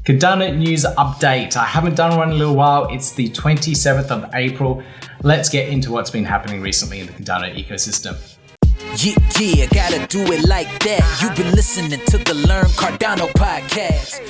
Cardano news update. I haven't done one in a little while. It's the 27th of April. Let's get into what's been happening recently in the Cardano ecosystem. Yeah, gotta do it like that. You've been listening to the Learn Cardano podcast.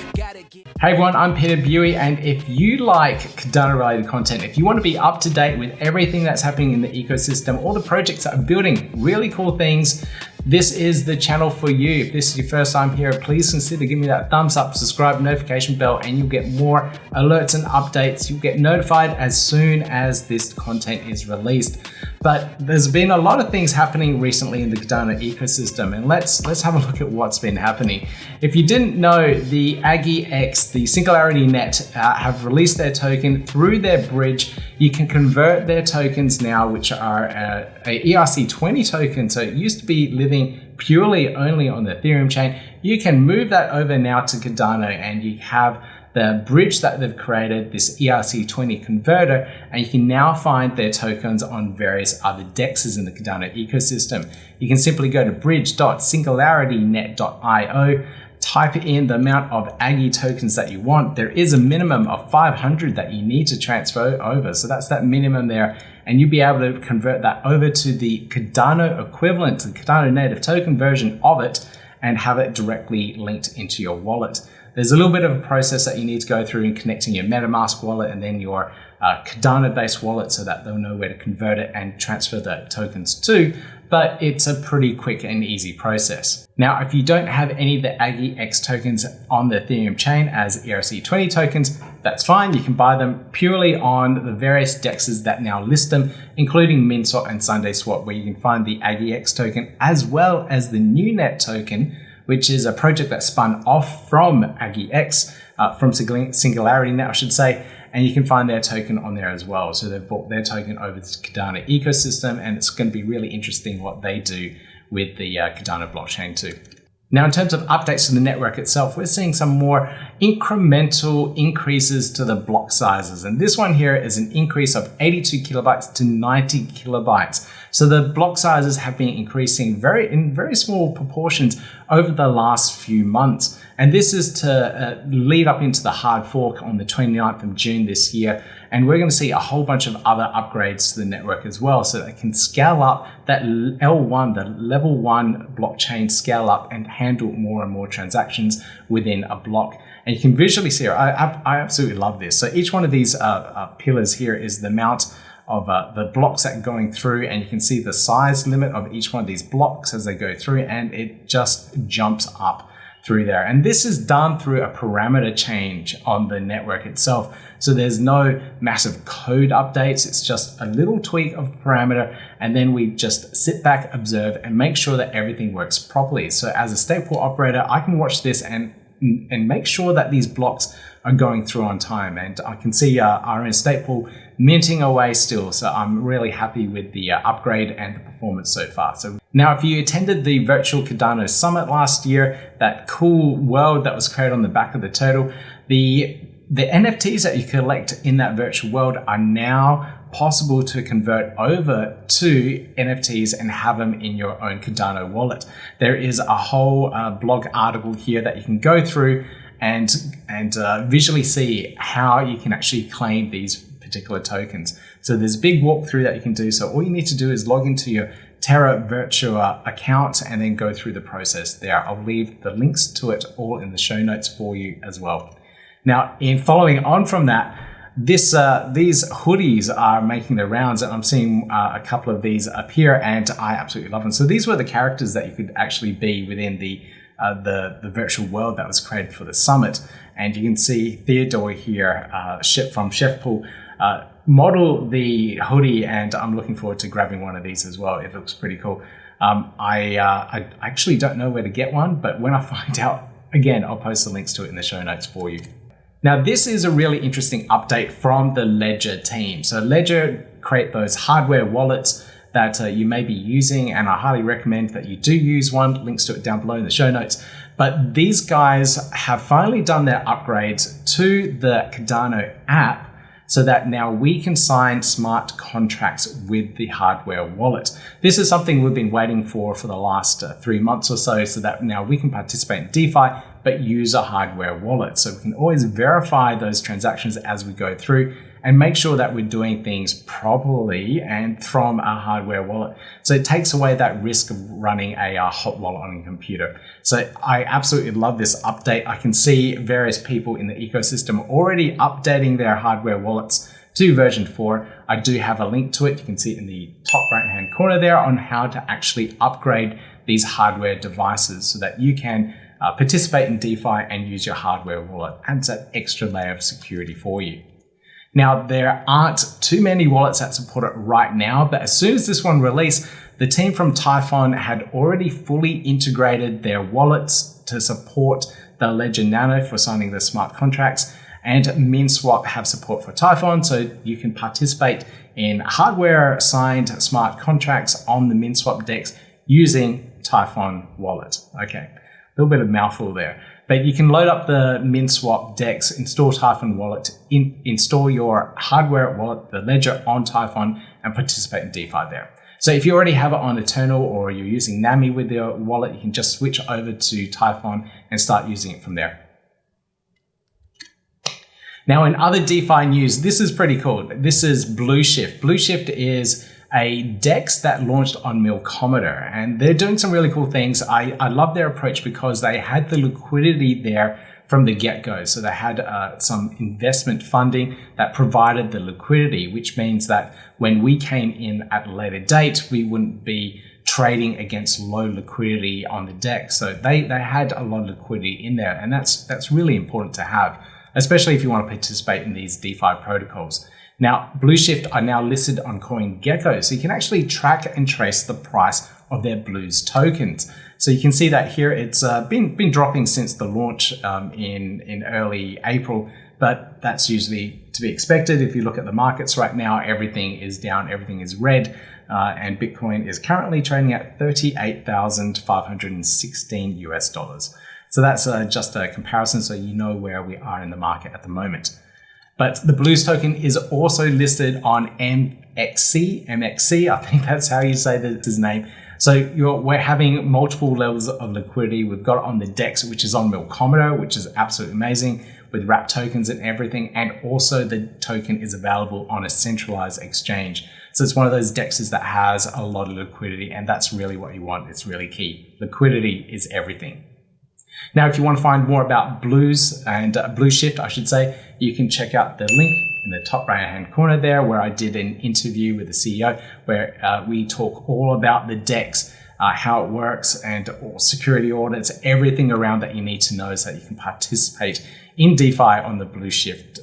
Hey everyone, I'm Peter Buey, and if you like Cardano related content, if you want to be up to date with everything that's happening in the ecosystem, all the projects that are building really cool things, this is the channel for you. If this is your first time here, please consider giving me that thumbs up, subscribe, notification bell, and you'll get more alerts and updates. You'll get notified as soon as this content is released. But there's been a lot of things happening recently in the Cardano ecosystem, and let's have a look at what's been happening. If you didn't know, the AGIX, the SingularityNet, have released their token through their bridge. You can convert their tokens now, which are a ERC20 token. So it used to be living purely only on the Ethereum chain. You can move that over now to Cardano, and you have the bridge that they've created, this ERC20 converter, and you can now find their tokens on various other DEXes in the Cardano ecosystem. You can simply go to bridge.singularitynet.io, type in the amount of AGI tokens that you want. There is a minimum of 500 that you need to transfer over. So that's that minimum there. And you'll be able to convert that over to the Cardano equivalent, the Cardano native token version of it, and have it directly linked into your wallet. There's a little bit of a process that you need to go through in connecting your MetaMask wallet and then your Cardano-based wallet so that they'll know where to convert it and transfer the tokens to, but it's a pretty quick and easy process. Now, if you don't have any of the AGIX tokens on the Ethereum chain as ERC20 tokens, that's fine. You can buy them purely on the various DEXes that now list them, including MinSwap and SundaeSwap, where you can find the AGIX token as well as the NuNet token, which is a project that spun off from AGIX, from SingularityNet, I should say, and you can find their token on there as well. So they've brought their token over to the Cardano ecosystem, and it's going to be really interesting what they do with the Cardano blockchain too. Now, in terms of updates to the network itself, we're seeing some more incremental increases to the block sizes. And this one here is an increase of 82 kilobytes to 90 kilobytes. So the block sizes have been increasing in very small proportions over the last few months. And this is to lead up into the hard fork on the 29th of June this year. And we're going to see a whole bunch of other upgrades to the network as well, so that it can scale up that L1, the level 1 blockchain, scale up and handle more and more transactions within a block. And you can visually see, I absolutely love this. So each one of these pillars here is the amount of the blocks that are going through, and you can see the size limit of each one of these blocks as they go through, and it just jumps up through there. And this is done through a parameter change on the network itself. So there's no massive code updates. It's just a little tweak of parameter. And then we just sit back, observe, and make sure that everything works properly. So as a stake pool operator, I can watch this and make sure that these blocks are going through on time. And I can see our own stake pool minting away still. So I'm really happy with the upgrade and the performance so far. So now, if you attended the virtual Cardano Summit last year, that cool world that was created on the back of the turtle, the NFTs that you collect in that virtual world are now possible to convert over to NFTs and have them in your own Cardano wallet. There is a whole blog article here that you can go through and visually see how you can actually claim these particular tokens. So there's a big walkthrough that you can do. So all you need to do is log into your Terra Virtua account and then go through the process there. I'll leave the links to it all in the show notes for you as well. Now, in following on from that, these hoodies are making the rounds, and I'm seeing a couple of these appear, and I absolutely love them. So these were the characters that you could actually be within the virtual world that was created for the summit. And you can see Theodore here, from Chefpool, model the hoodie, and I'm looking forward to grabbing one of these as well. It looks pretty cool. I actually don't know where to get one, but when I find out, again, I'll post the links to it in the show notes for you. Now, this is a really interesting update from the Ledger team. So Ledger create those hardware wallets that you may be using, and I highly recommend that you do use one. Links to it down below in the show notes. But these guys have finally done their upgrades to the Cardano app so that now we can sign smart contracts with the hardware wallet. This is something we've been waiting for the last 3 months or so that now we can participate in DeFi, but use a hardware wallet. So we can always verify those transactions as we go through and make sure that we're doing things properly and from a hardware wallet. So it takes away that risk of running a hot wallet on a computer. So I absolutely love this update. I can see various people in the ecosystem already updating their hardware wallets to version 4. I do have a link to it. You can see it in the top right hand corner there on how to actually upgrade these hardware devices so that you can participate in DeFi and use your hardware wallet. Adds that extra layer of security for you. Now, there aren't too many wallets that support it right now, but as soon as this one released, the team from Typhon had already fully integrated their wallets to support the Ledger Nano for signing the smart contracts, and MinSwap have support for Typhon, so you can participate in hardware signed smart contracts on the MinSwap DEX using Typhon wallet. Okay, a little bit of mouthful there. But you can load up the MinSwap DEX, install Typhon wallet, install your hardware wallet, the Ledger on Typhon, and participate in DeFi there. So if you already have it on Eternal or you're using NAMI with your wallet, you can just switch over to Typhon and start using it from there. Now, in other DeFi news, this is pretty cool. This is Blueshift. Blueshift is a DEX that launched on Milkometer, and they're doing some really cool things. I love their approach because they had the liquidity there from the get-go. So they had some investment funding that provided the liquidity, which means that when we came in at a later date, we wouldn't be trading against low liquidity on the DEX. So they had a lot of liquidity in there, and that's really important to have, especially if you want to participate in these DeFi protocols. Now, Blueshift are now listed on CoinGecko, so you can actually track and trace the price of their Blues tokens. So you can see that here, it's been dropping since the launch in early April, but that's usually to be expected. If you look at the markets right now, everything is down, everything is red, and Bitcoin is currently trading at $38,516 US. So that's just a comparison, so you know where we are in the market at the moment. But the Blues token is also listed on MEXC, I think that's how you say his name. So we're having multiple levels of liquidity. We've got it on the DEX, which is on Milkometer, which is absolutely amazing with wrap tokens and everything. And also the token is available on a centralized exchange. So it's one of those DEXes that has a lot of liquidity, and that's really what you want. It's really key. Liquidity is everything. Now, if you want to find more about Blues and Blueshift, I should say, you can check out the link in the top right-hand corner there, where I did an interview with the CEO, where we talk all about the DEX, how it works, and all security audits, everything around that you need to know so that you can participate in DeFi on the Blueshift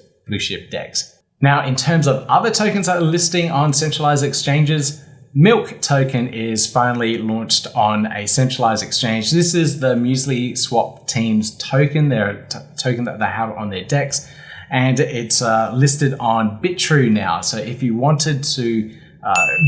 DEX. Now, in terms of other tokens that are listing on centralized exchanges, Milk token is finally launched on a centralized exchange. This is the MuesliSwap team's token, their token that they have on their DEX, and it's listed on Bitrue now. So if you wanted to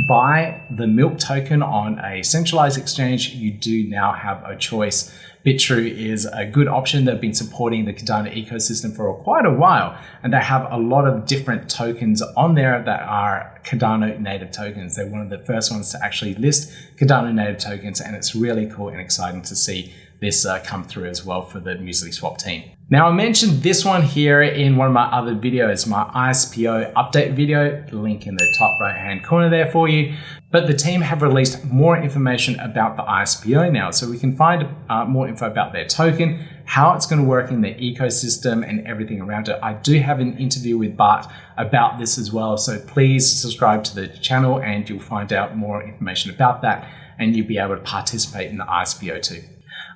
buy the Milk token on a centralized exchange, you do now have a choice. Bitrue is a good option. They've been supporting the Cardano ecosystem for quite a while, and they have a lot of different tokens on there that are Cardano native tokens. They're one of the first ones to actually list Cardano native tokens, and it's really cool and exciting to see this come through as well for the MuesliSwap team. Now, I mentioned this one here in one of my other videos, my ISPO update video, link in the top right hand corner there for you. But the team have released more information about the ISPO now, so we can find more info about their token, how it's going to work in the ecosystem and everything around it. I do have an interview with Bart about this as well, so please subscribe to the channel and you'll find out more information about that, and you'll be able to participate in the ISPO too.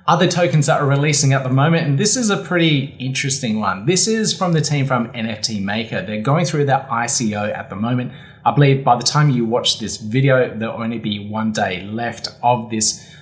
Other tokens that are releasing at the moment, and this is a pretty interesting one. This is from the team from NFT Maker. They're going through their ICO at the moment. I believe by the time you watch this video, there'll only be 1 day left of this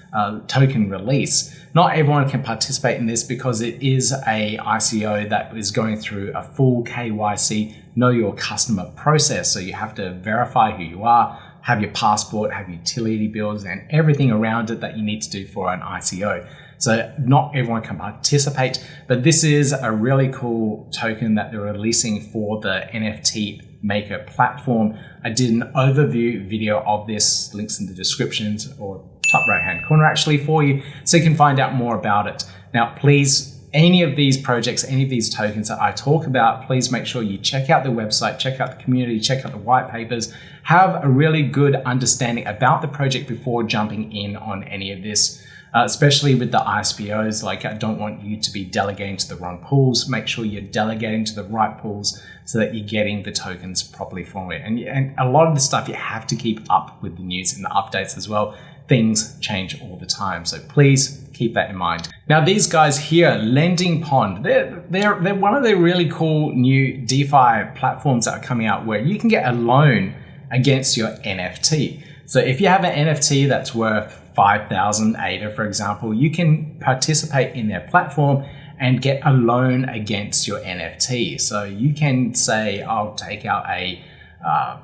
token release. Not everyone can participate in this because it is a ICO that is going through a full KYC, know your customer process. So you have to verify who you are, have your passport, have utility bills, and everything around it that you need to do for an ICO. So not everyone can participate, but this is a really cool token that they're releasing for the NFT Maker platform. I did an overview video of this, links in the descriptions or top right hand corner actually for you, so you can find out more about it. Now, please any of these projects, any of these tokens that I talk about, please make sure you check out the website, check out the community, check out the white papers, have a really good understanding about the project before jumping in on any of this. Especially with the ISPOs, like I don't want you to be delegating to the wrong pools. Make sure you're delegating to the right pools so that you're getting the tokens properly for it. And a lot of this stuff, you have to keep up with the news and the updates as well. Things change all the time. So please keep that in mind. Now, these guys here, Lending Pond, they're one of the really cool new DeFi platforms that are coming out where you can get a loan against your NFT. So if you have an NFT that's worth 5,000 ADA, for example, you can participate in their platform and get a loan against your NFT. So you can say, I'll take out a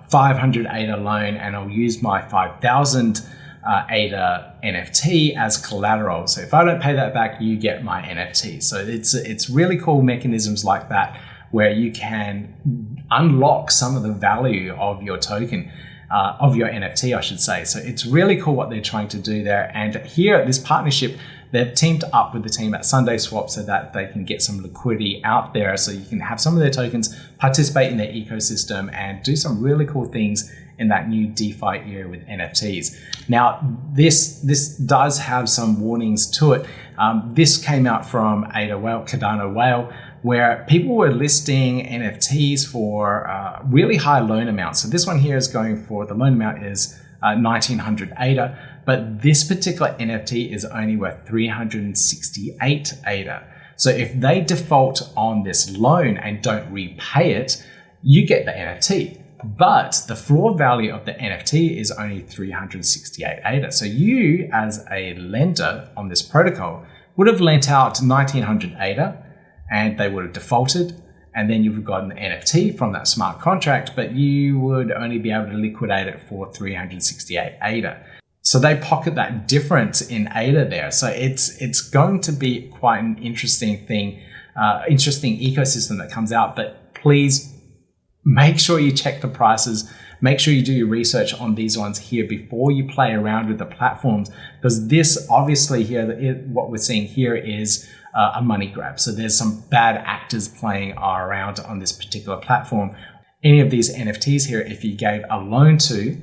500 ADA loan and I'll use my 5,000 ADA NFT as collateral. So if I don't pay that back, you get my NFT. So it's really cool mechanisms like that where you can unlock some of the value of your token. Of your NFT, I should say. So it's really cool what they're trying to do there. And here, this partnership, they've teamed up with the team at SundaeSwap so that they can get some liquidity out there so you can have some of their tokens participate in their ecosystem and do some really cool things in that new DeFi era with NFTs. Now, this does have some warnings to it. This came out from Cardano Whale, where people were listing NFTs for really high loan amounts. So this one here is going for, the loan amount is 1900 ADA, but this particular NFT is only worth 368 ADA. So if they default on this loan and don't repay it, you get the NFT. But the floor value of the NFT is only 368 ADA. So you, as a lender on this protocol, would have lent out 1900 ADA, and they would have defaulted, and then you've gotten the NFT from that smart contract, but you would only be able to liquidate it for 368 ADA. So they pocket that difference in ADA there. So it's going to be quite an interesting thing, interesting ecosystem that comes out, but please make sure you check the prices. Make sure you do your research on these ones here before you play around with the platforms, because this obviously here, what we're seeing here is a money grab. So there's some bad actors playing around on this particular platform. Any of these NFTs here, if you gave a loan to,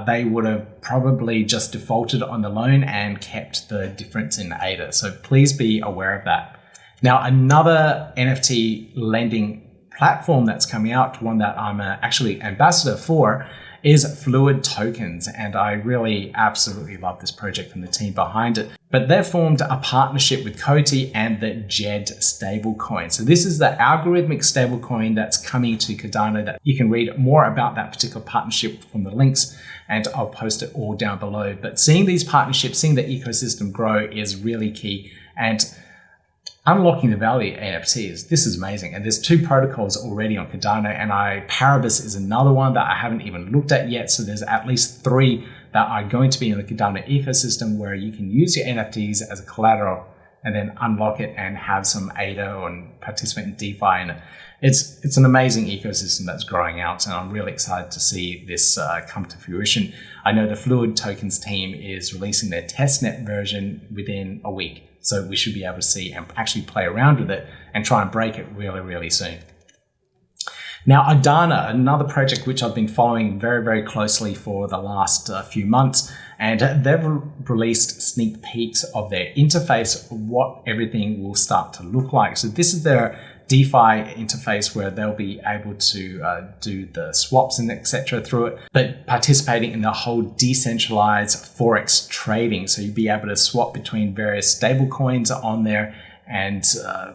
they would have probably just defaulted on the loan and kept the difference in ADA. So please be aware of that. Now, another NFT lending platform that's coming out, one that I'm actually ambassador for, is FluidTokens, and I really absolutely love this project and the team behind it. But they've formed a partnership with COTI and the GED stablecoin. So this is the algorithmic stablecoin that's coming to Cardano. That you can read more about that particular partnership from the links, and I'll post it all down below. But seeing these partnerships, seeing the ecosystem grow is really key, and unlocking the value of NFTs, this is amazing. And there's 2 protocols already on Cardano, and Paribus is another one that I haven't even looked at yet. So there's at least 3 that are going to be in the Cardano ecosystem where you can use your NFTs as a collateral and then unlock it and have some ADA and participate in DeFi in it. It's an amazing ecosystem that's growing out, and I'm really excited to see this come to fruition. I know the FluidTokens team is releasing their testnet version within a week. So we should be able to see and actually play around with it and try and break it really, really soon. Now, Ardana, another project which I've been following very, very closely for the last few months, and they've released sneak peeks of their interface, what everything will start to look like. So this is their DeFi interface where they'll be able to do the swaps and etc. through it, but participating in the whole decentralized Forex trading. So you'll be able to swap between various stable coins on there and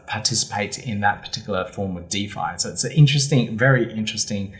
participate in that particular form of DeFi. So it's an interesting, very interesting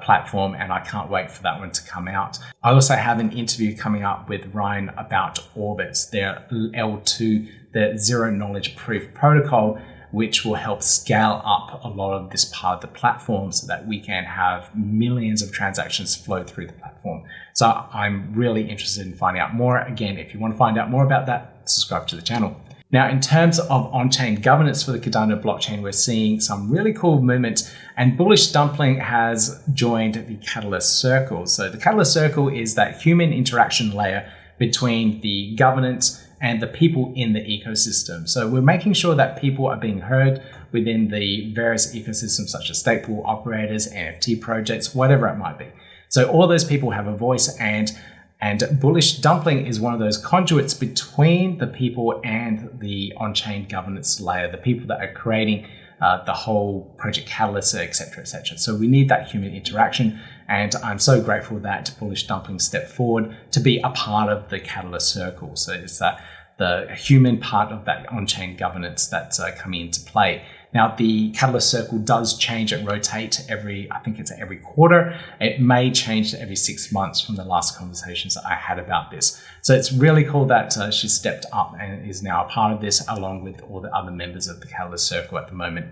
platform, and I can't wait for that one to come out. I also have an interview coming up with Ryan about Orbits, their L2, their zero knowledge proof protocol, which will help scale up a lot of this part of the platform so that we can have millions of transactions flow through the platform. So I'm really interested in finding out more. Again, if you want to find out more about that, subscribe to the channel. Now, in terms of on-chain governance for the Cardano blockchain, we're seeing some really cool movement, and Bullish Dumpling has joined the Catalyst Circle. So the Catalyst Circle is that human interaction layer between the governance and the people in the ecosystem. So we're making sure that people are being heard within the various ecosystems such as stake pool operators, NFT projects, whatever it might be. So all those people have a voice, and Bullish Dumpling is one of those conduits between the people and the on-chain governance layer, the people that are creating the whole project catalyst, etc., etc. So we need that human interaction, and I'm so grateful that Bullish Dumpling stepped forward to be a part of the catalyst circle. So it's the human part of that on-chain governance that's coming into play. Now, the Catalyst Circle does change and rotate I think it's every quarter. It may change to every 6 months from the last conversations that I had about this. So it's really cool that she stepped up and is now a part of this, along with all the other members of the Catalyst Circle at the moment.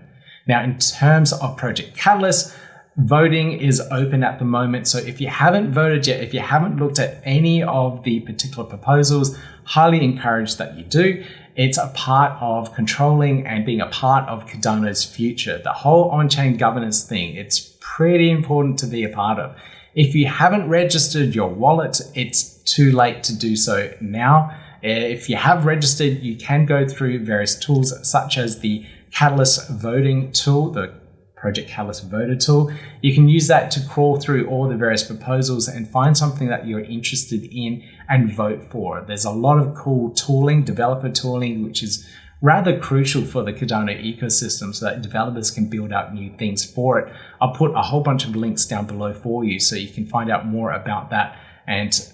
Now, in terms of Project Catalyst, voting is open at the moment. So if you haven't voted yet, if you haven't looked at any of the particular proposals, highly encourage that you do. It's a part of controlling and being a part of Cardano's future. The whole on-chain governance thing, it's pretty important to be a part of. If you haven't registered your wallet, it's too late to do so now. If you have registered, you can go through various tools such as the Catalyst voting tool, the Project Catalyst voter tool. You can use that to crawl through all the various proposals and find something that you're interested in and vote for. There's a lot of cool tooling, developer tooling, which is rather crucial for the Cardano ecosystem so that developers can build out new things for it. I'll put a whole bunch of links down below for you so you can find out more about that and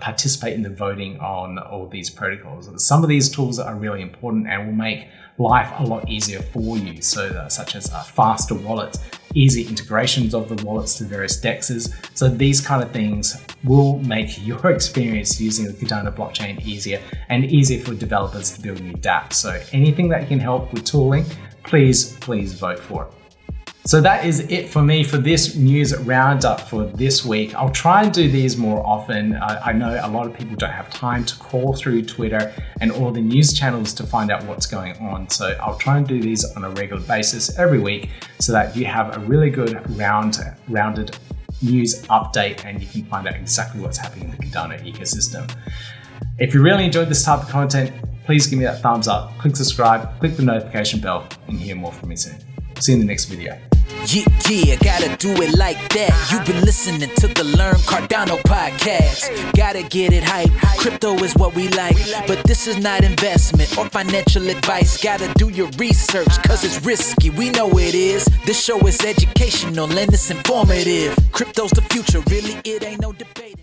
participate in the voting on all these protocols. Some of these tools are really important and will make life a lot easier for you, so such as faster wallets, easy integrations of the wallets to various DEXes. So these kind of things will make your experience using the Cardano blockchain easier and easier for developers to build new dApps. So anything that can help with tooling, please vote for it. So that is it for me for this news roundup for this week. I'll try and do these more often. I know a lot of people don't have time to crawl through Twitter and all the news channels to find out what's going on. So I'll try and do these on a regular basis every week so that you have a really good rounded news update and you can find out exactly what's happening in the Cardano ecosystem. If you really enjoyed this type of content, please give me that thumbs up, click subscribe, click the notification bell, and hear more from me soon. See you in the next video. Yeah, gotta do it like that. You've been listening to the Learn Cardano podcast. Gotta get it hype. Crypto is what we like, but this is not investment or financial advice. Gotta do your research, cause it's risky. We know it is. This show is educational and it's informative. Crypto's the future, really, it ain't no debate.